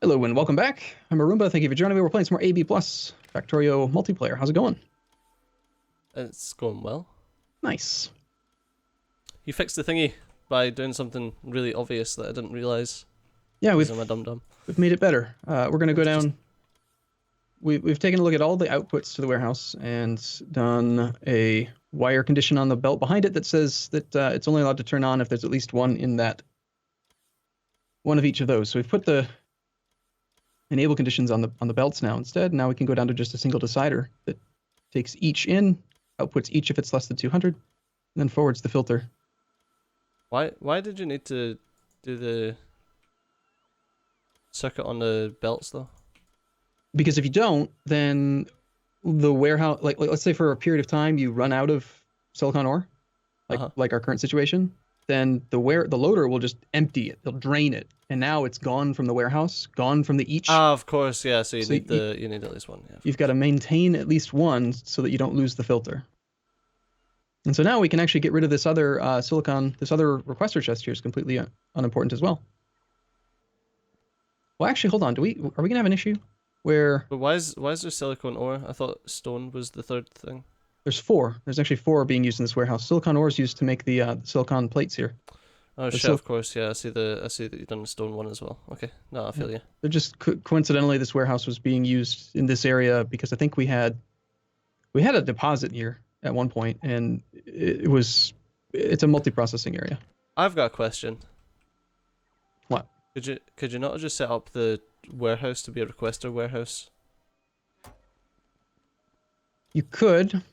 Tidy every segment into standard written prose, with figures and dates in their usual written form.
Hello and welcome back. I'm Arumba. Thank you for joining me. We're playing some more ABPlus Factorio multiplayer. How's it going? It's going well. Nice. You fixed the thingy by doing something really obvious that I didn't realise. Yeah, I'm a dum-dum. we've made it better. We're going to go down. We've taken a look at all the outputs to the warehouse and done a wire condition on the belt behind it that says that it's only allowed to turn on if there's at least one in that one of each of those. So we've put the enable conditions on the belts now instead. Now we can go down to just a single decider that takes each in, outputs each if it's less than 200, and then forwards the filter. Why did you need to do the circuit on the belts though? Because if you don't, then the warehouse, like let's say for a period of time you run out of silicon ore, like our current situation, then the loader will just empty it. They'll drain it, and now it's gone from the warehouse, gone from the each. Ah, of course, yeah. So you need at least one. Yeah, you've got to maintain at least one so that you don't lose the filter. And so now we can actually get rid of this other silicon. This other requester chest here is completely unimportant as well. Well, actually, hold on. Are we gonna have an issue where? But why is there silicon ore? I thought stone was the third thing. There's four. There's actually four being used in this warehouse. Silicon ore is used to make the silicon plates here. Oh shit! Of course, yeah. I see that you've done the stone one as well. Okay, no, I feel you. They're just coincidentally, this warehouse was being used in this area because I think we had a deposit here at one point, and it's a multi-processing area. I've got a question. What? Could you not just set up the warehouse to be a requester warehouse? You could.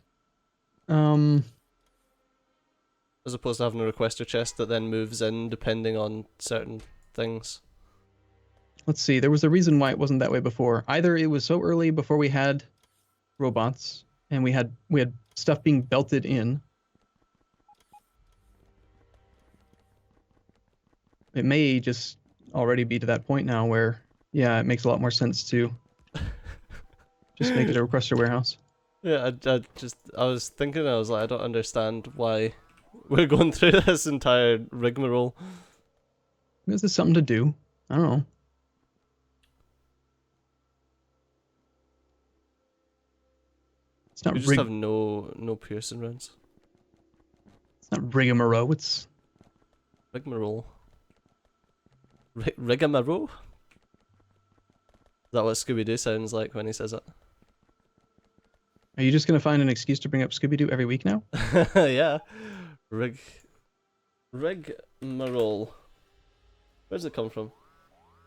As opposed to having a requester chest that then moves in depending on certain things. Let's see. There was a reason why it wasn't that way before. Either it was so early before we had robots and we had stuff being belted in. It may just already be to that point now where, yeah, it makes a lot more sense to just make it a requester warehouse. Yeah, I was thinking, I was like, I don't understand why we're going through this entire rigmarole. Because there's something to do. I don't know. It's not. We just have no piercing rounds. It's not rigmarole. It's rigmarole. Rigmarole? Is that what Scooby-Doo sounds like when he says it? Are you just gonna find an excuse to bring up Scooby-Doo every week now? Yeah. Rigmarole. Where does it come from?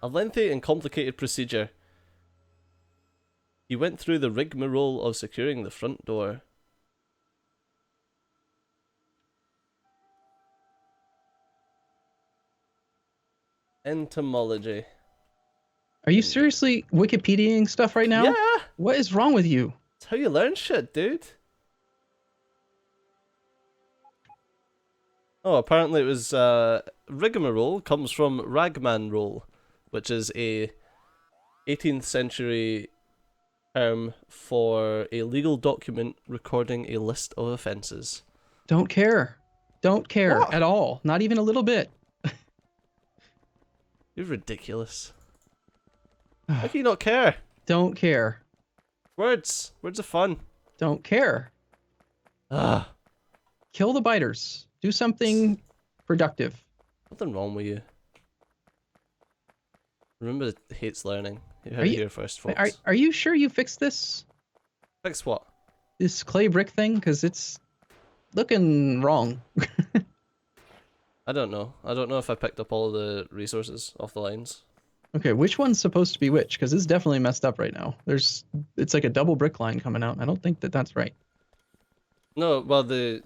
A lengthy and complicated procedure. He went through the rigmarole of securing the front door. Entomology. Are you seriously Wikipediaing stuff right now? Yeah! What is wrong with you? That's how you learn shit, dude. Oh, apparently it was, rigmarole comes from ragman roll, which is a 18th century term for a legal document recording a list of offences. Don't care. Don't care at all. Not even a little bit. You're ridiculous. How can you not care? Don't care. Words are fun. Don't care. Ah. Kill the biters. Do something productive. Nothing wrong with you. Remember, it hates learning. You heard it here first, folks. Are you sure you fixed this? Fix what? This clay brick thing? Because it's looking wrong. I don't know. I don't know if I picked up all the resources off the lines. Okay, which one's supposed to be which? Because it's definitely messed up right now. It's like a double brick line coming out, and I don't think that that's right. No, well, it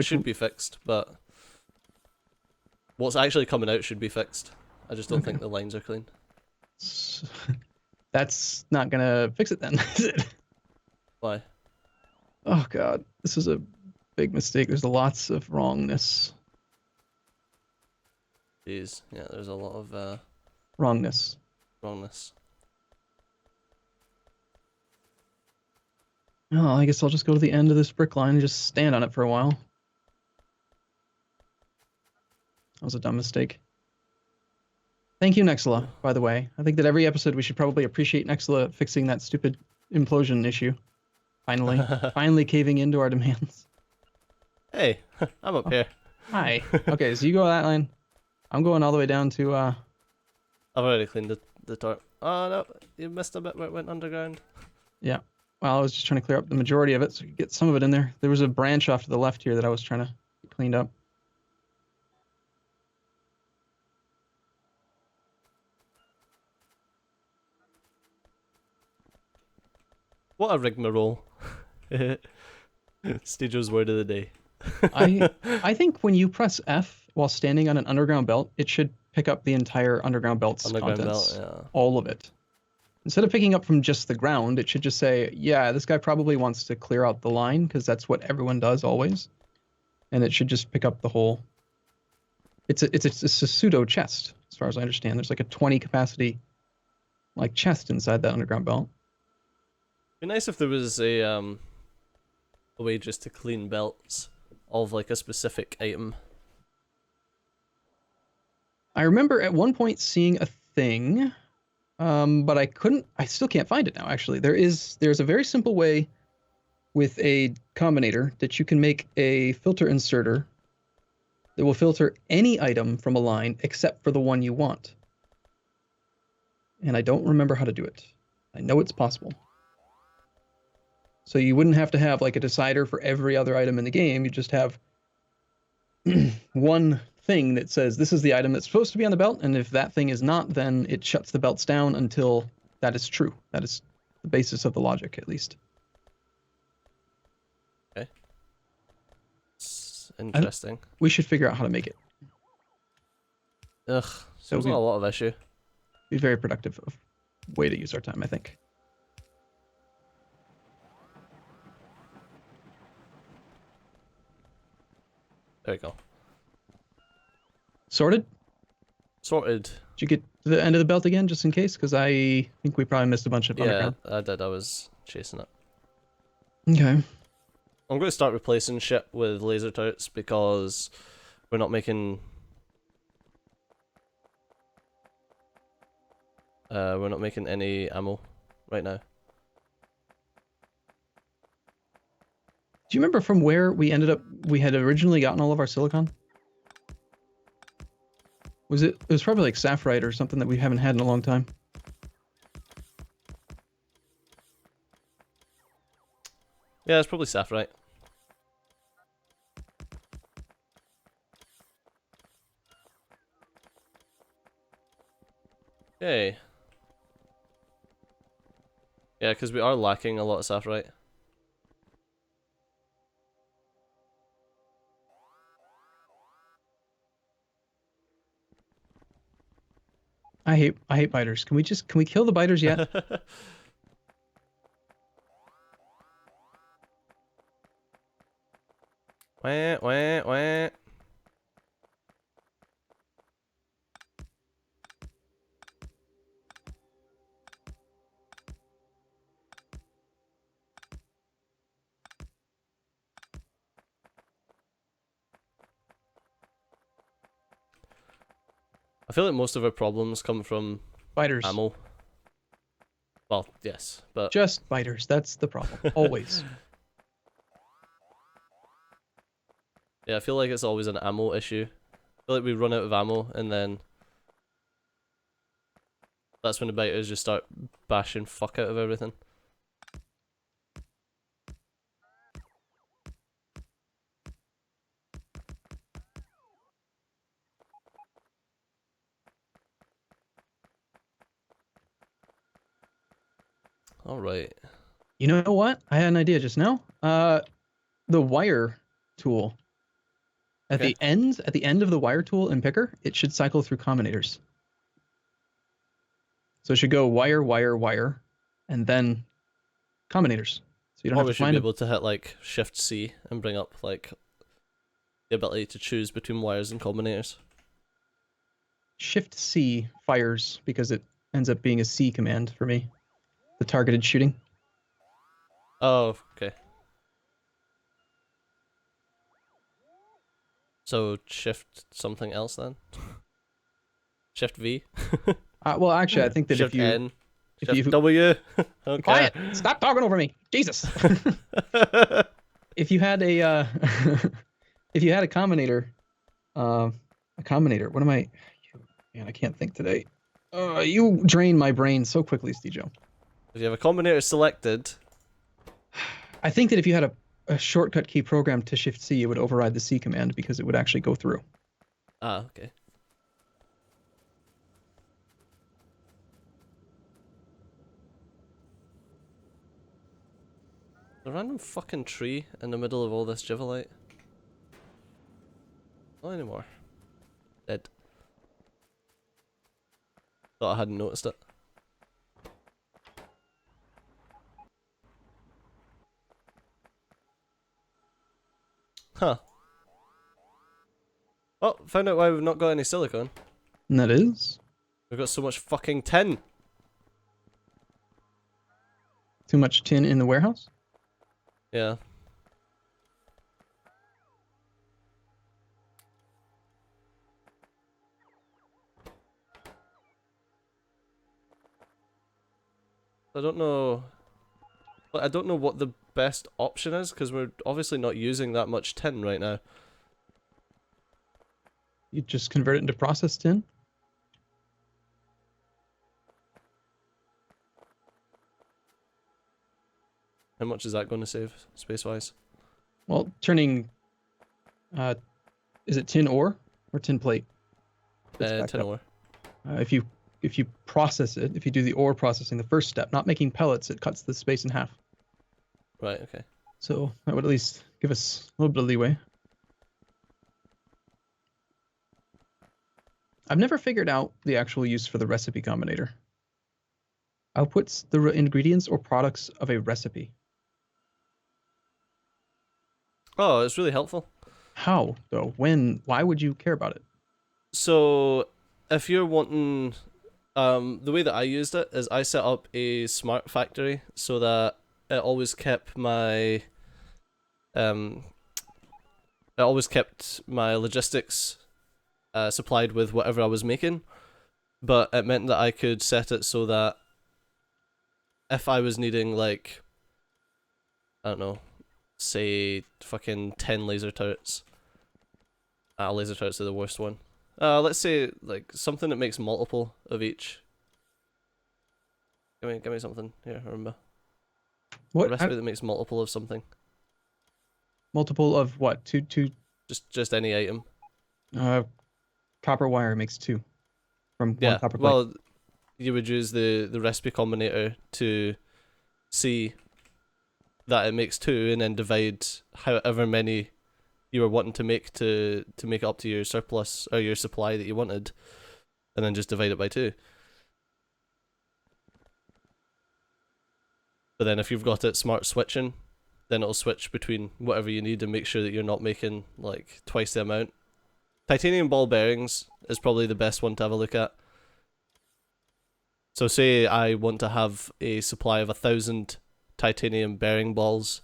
should be fixed, but what's actually coming out should be fixed. I just don't think the lines are clean. That's not gonna fix it then, is it? Why? Oh god, this is a big mistake. There's lots of wrongness. Jeez, yeah, there's a lot of wrongness. Oh, I guess I'll just go to the end of this brick line and just stand on it for a while. That was a dumb mistake. Thank you, Nexla, by the way. I think that every episode we should probably appreciate Nexla fixing that stupid implosion issue. Finally. Finally caving into our demands. Hey, I'm up here. Hi. Okay, so you go that line. I'm going all the way down to I've already cleaned the tarp. Oh no, you missed a bit where it went underground. yeah. Well, I was just trying to clear up the majority of it so we could get some of it in there. There was a branch off to the left here that I was trying to get cleaned up. What a rigmarole. Stage's word of the day. I think when you press F while standing on an underground belt, it should pick up the entire underground belt's Underground contents. belt, yeah. All of it. Instead of picking up from just the ground, it should just say, yeah, this guy probably wants to clear out the line because that's what everyone does always. And it should just pick up the whole. It's a pseudo chest, as far as I understand. There's like a 20 capacity like chest inside that underground belt. Be nice if there was a way just to clean belts of like a specific item. I remember at one point seeing a thing, but I still can't find it now, actually. There's a very simple way with a combinator that you can make a filter inserter that will filter any item from a line except for the one you want. And I don't remember how to do it. I know it's possible. So you wouldn't have to have like a decider for every other item in the game. You just have one thing that says this is the item that's supposed to be on the belt, and if that thing is not, then it shuts the belts down until that is true. That is the basis of the logic, at least. Okay. It's interesting. We should figure out how to make it. Ugh, seems not a lot of issue. Be very productive of way to use our time, I think. There we go. Sorted? Sorted. Did you get to the end of the belt again, just in case? Because I think we probably missed a bunch of underground. Yeah, I did. I was chasing it. Okay. I'm going to start replacing shit with laser turrets because we're not making... we're not making any ammo right now. Do you remember from where we had originally gotten all of our silicon? It was probably like sapphirite or something that we haven't had in a long time. Yeah, it's probably sapphirite. Yay. Yeah, because we are lacking a lot of sapphirite. I hate biters. Can we kill the biters yet? Wah, wah, wah. I feel like most of our problems come from Biters. ammo. Well, yes, but... Just biters. That's the problem. Always. Yeah, I feel like it's always an ammo issue. I feel like we run out of ammo and then... That's when the biters just start bashing fuck out of everything. Alright. You know what? I had an idea just now. The wire tool. At the end of the wire tool in Picker, it should cycle through combinators. So it should go wire, wire, wire, and then combinators. So you don't have to should find be able to hit like Shift C and bring up like the ability to choose between wires and combinators. Shift C fires because it ends up being a C command for me. The targeted shooting. Oh, okay. So shift something else then? Shift V. Well, actually, I think that Shift if you N. if Shift you W. Okay. quiet, stop talking over me, Jesus. If you had a if you had a combinator, what am I? Man, I can't think today. You drain my brain so quickly, Stejo. If you have a combinator selected. I think that if you had a shortcut key programmed to Shift C, it would override the C command because it would actually go through. Ah, okay. A random fucking tree in the middle of all this jivelite. Not anymore. Dead. Thought I hadn't noticed it. Huh. Oh, found out why we've not got any silicone. And that is? We've got so much fucking tin. Too much tin in the warehouse? Yeah. I don't know. I don't know what the best option is because we're obviously not using that much tin right now. You just convert it into processed tin? How much is that going to save space-wise? Well, turning, is it tin ore or tin plate? Tin ore. If you process it, if you do the ore processing, the first step, not making pellets, it cuts the space in half. Right, okay. So that would at least give us a little bit of leeway. I've never figured out the actual use for the recipe combinator. Outputs the ingredients or products of a recipe. Oh, it's really helpful. How, though? When? Why would you care about it? So, if you're wanting... the way that I used it is I set up a smart factory so that it always kept my... it always kept my logistics supplied with whatever I was making. But it meant that I could set it so that if I was needing, like... I don't know... say fucking 10 laser turrets. Laser turrets are the worst one. Let's say like something that makes multiple of each. Give me something here. Remember. What A recipe that makes multiple of something. Multiple of what? Two. Just any item. Copper wire makes 2 from one copper plate. Well, you would use the recipe combinator to see that it makes 2 and then divide however many you were wanting to make make it up to your surplus or your supply that you wanted, and then just divide it by 2. But then if you've got it smart switching, then it'll switch between whatever you need and make sure that you're not making like twice the amount. Titanium ball bearings is probably the best one to have a look at. So say I want to have a supply of 1,000 titanium bearing balls.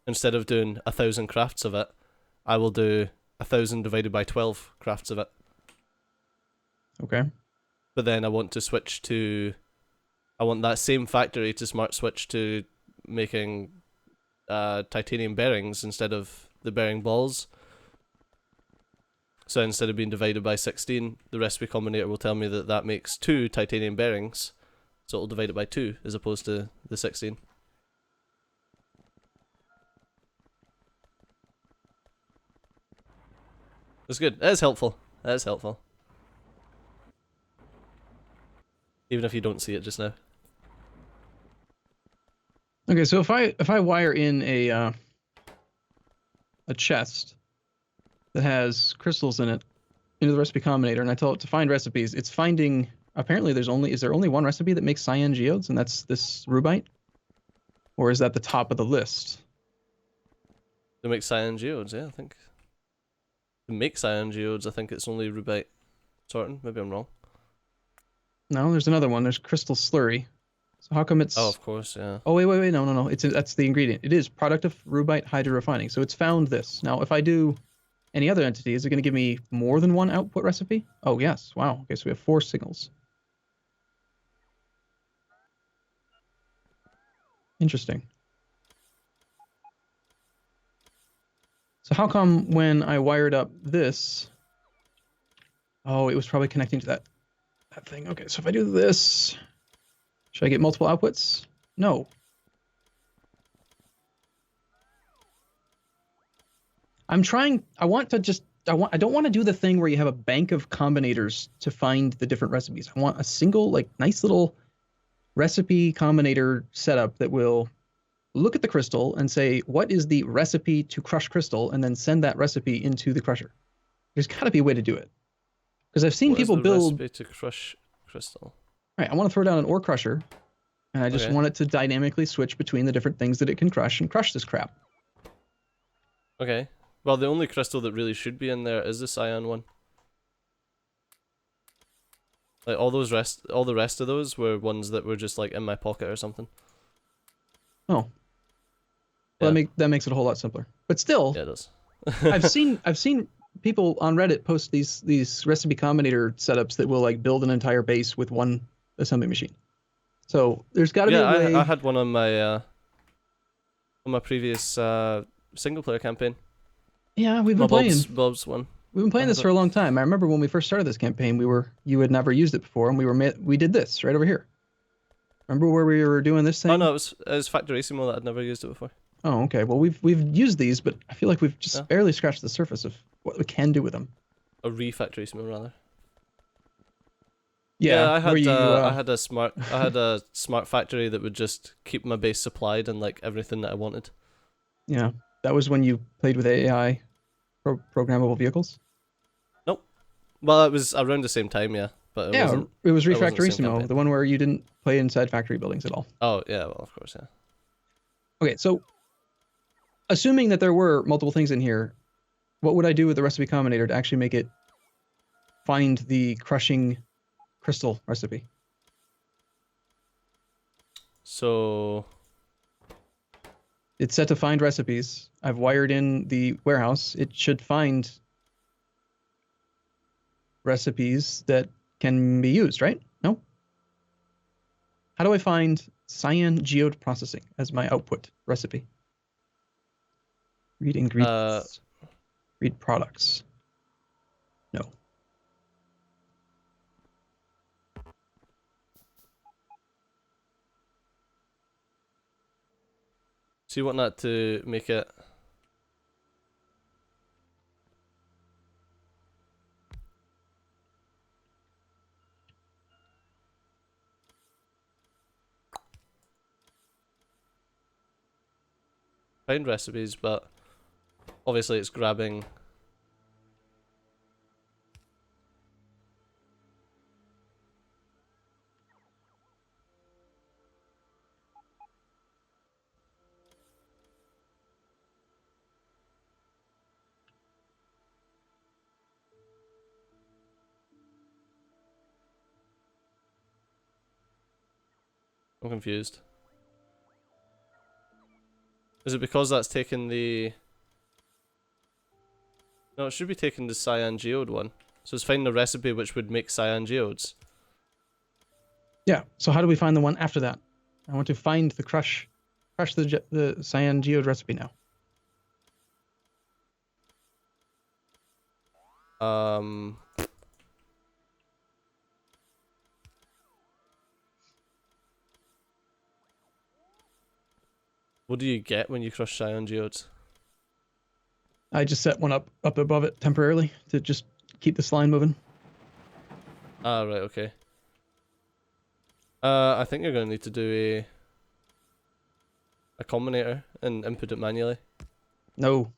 Instead of doing 1,000 crafts of it, I will do 1,000 divided by 12 crafts of it. Okay. But then I want to switch to... I want that same factory to smart switch to making titanium bearings instead of the bearing balls. So instead of being divided by 16, the recipe combinator will tell me that that makes 2 titanium bearings. So it'll divide it by 2 as opposed to the 16. It's good. It is helpful. It is helpful. Even if you don't see it just now. Okay, so if I wire in a chest that has crystals in it into the recipe combinator, and I tell it to find recipes, it's finding. Apparently, is there only one recipe that makes cyan geodes, and that's this rubite, or is that the top of the list? They make cyan geodes, yeah, I think. To make cyan geodes, I think it's only rubite sorting. Maybe I'm wrong. No, there's another one. There's crystal slurry. So how come it's... Oh, of course, yeah. Oh, wait. No. That's the ingredient. It is product of rubite hydrorefining. So it's found this. Now, if I do any other entity, is it going to give me more than one output recipe? Oh, yes. Wow. Okay, so we have 4 signals. Interesting. So how come when I wired up this... Oh, it was probably connecting to that thing. Okay, so if I do this, should I get multiple outputs? No. I'm trying, I don't want to do the thing where you have a bank of combinators to find the different recipes. I want a single, like, nice little recipe combinator setup that will look at the crystal and say, what is the recipe to crush crystal, and then send that recipe into the crusher. There's got to be a way to do it. Because I've seen people build... recipe to crush crystal? Right, I want to throw down an ore crusher, and I just want it to dynamically switch between the different things that it can crush and crush this crap. Okay. Well, the only crystal that really should be in there is the cyan one. Like all the rest of those were ones that were just like in my pocket or something. Oh. Well, yeah. That makes it a whole lot simpler. But still, yeah, it does. I've seen people on Reddit post these recipe combinator setups that will like build an entire base with one assembly machine. So there's got to be a way. I had one on my previous single player campaign. Yeah, we've been playing Bob's one. We've been playing this for a long time. I remember when we first started this campaign, you had never used it before, and we did this right over here. Remember where we were doing this thing? Oh no, it was Factorio that I'd never used it before. Oh, okay. Well, we've used these, but I feel like we've just barely scratched the surface of what we can do with them. A Factorio rather. Yeah, I had a smart factory that would just keep my base supplied and like everything that I wanted. Yeah, that was when you played with AI, programmable vehicles. Nope. Well, it was around the same time, yeah. But it was Refactorissimo, the one where you didn't play inside factory buildings at all. Oh yeah, well of course, yeah. Okay, so assuming that there were multiple things in here, what would I do with the recipe combinator to actually make it find the crushing crystal recipe? So it's set to find recipes. I've wired in the warehouse. It should find recipes that can be used, right? No? How do I find cyan geode processing as my output recipe? Read ingredients. Read products. No. So you want that to make it... find recipes, but obviously it's grabbing... I'm confused. Is it because that's taken the... No, it should be taking the cyan geode one. So it's finding a recipe which would make cyan geodes. Yeah, so how do we find the one after that? I want to find the crush the cyan geode recipe now. What do you get when you crush cyan geodes? I just set one up above it temporarily to just keep this line moving. Ah, right, okay. I think you're going to need to do a combinator and input it manually. No.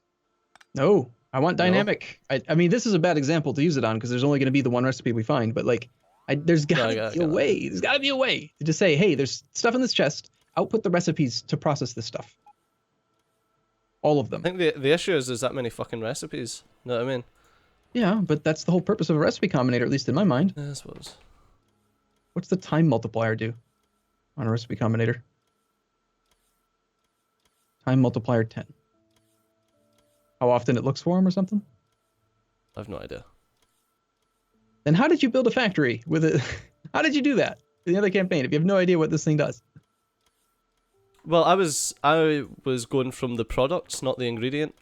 I want dynamic. No? I mean, this is a bad example to use it on because there's only going to be the one recipe we find, but like, there's got to be a way. There's got to be a way to just say, hey, there's stuff in this chest. Output the recipes to process this stuff. All of them. I think the issue is there's that many fucking recipes. You know what I mean? Yeah, but that's the whole purpose of a recipe combinator, at least in my mind. Yeah, I suppose. What's the time multiplier do on a recipe combinator? Time multiplier 10. How often it looks for them or something? I have no idea. Then how did you build a factory with it? How did you do that in the other campaign if you have no idea what this thing does? Well, I was going from the products, not the ingredient.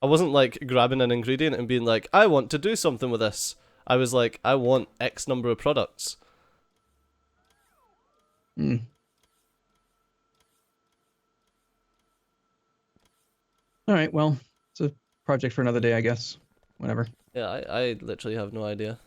I wasn't like grabbing an ingredient and being like, I want to do something with this. I was like, I want X number of products. Hmm. All right, well, it's a project for another day, I guess. Whatever. Yeah, I literally have no idea.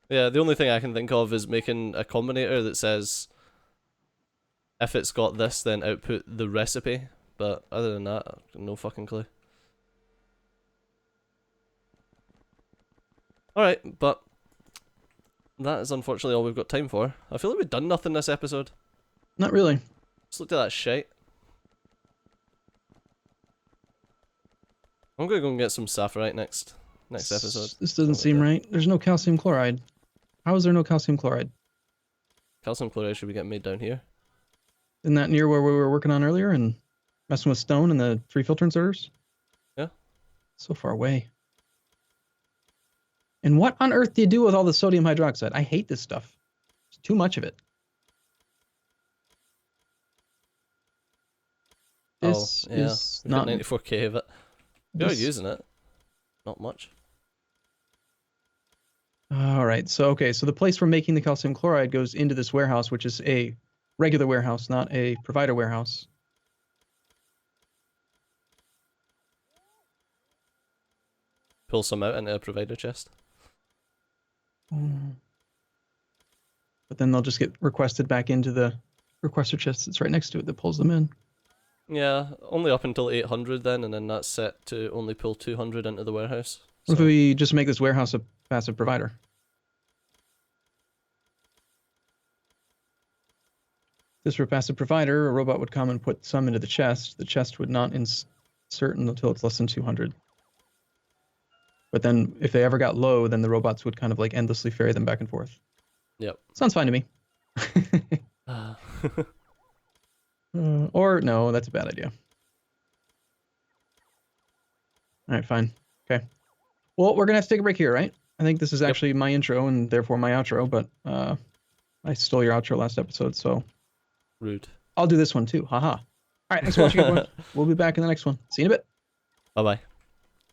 Yeah, the only thing I can think of is making a combinator that says, if it's got this, then output the recipe. But other than that, no fucking clue. Alright, but that is unfortunately all we've got time for. I feel like we've done nothing this episode. Not really. Just looked at that shite. I'm gonna go and get some sapphirite next episode. This doesn't seem right. There's no calcium chloride. How is there no calcium chloride? Calcium chloride should be getting made down here. Isn't that near where we were working on earlier and messing with stone and the 3 filter inserters? Yeah. So far away. And what on earth do you do with all the sodium hydroxide? I hate this stuff. There's too much of it. This is we've not got 94k of it. We are this... using it. Not much. All right. So the place we're making the calcium chloride goes into this warehouse, which is a regular warehouse, not a provider warehouse. Pull some out into a provider chest. But then they'll just get requested back into the requester chest that's right next to it that pulls them in. Yeah, only up until 800 then, and then that's set to only pull 200 into the warehouse. What if we just make this warehouse a passive provider? This for a passive provider, a robot would come and put some into the chest. The chest would not insert until it's less than 200. But then if they ever got low, then the robots would kind of like endlessly ferry them back and forth. Yep. Sounds fine to me. Or no, that's a bad idea. All right, fine. Okay. Well, we're going to have to take a break here, right? I think this is actually my intro and therefore my outro, but I stole your outro last episode, so... Rude. I'll do this one too. Haha. All right, thanks for watching, everyone. We'll be back in the next one. See you in a bit. Bye-bye.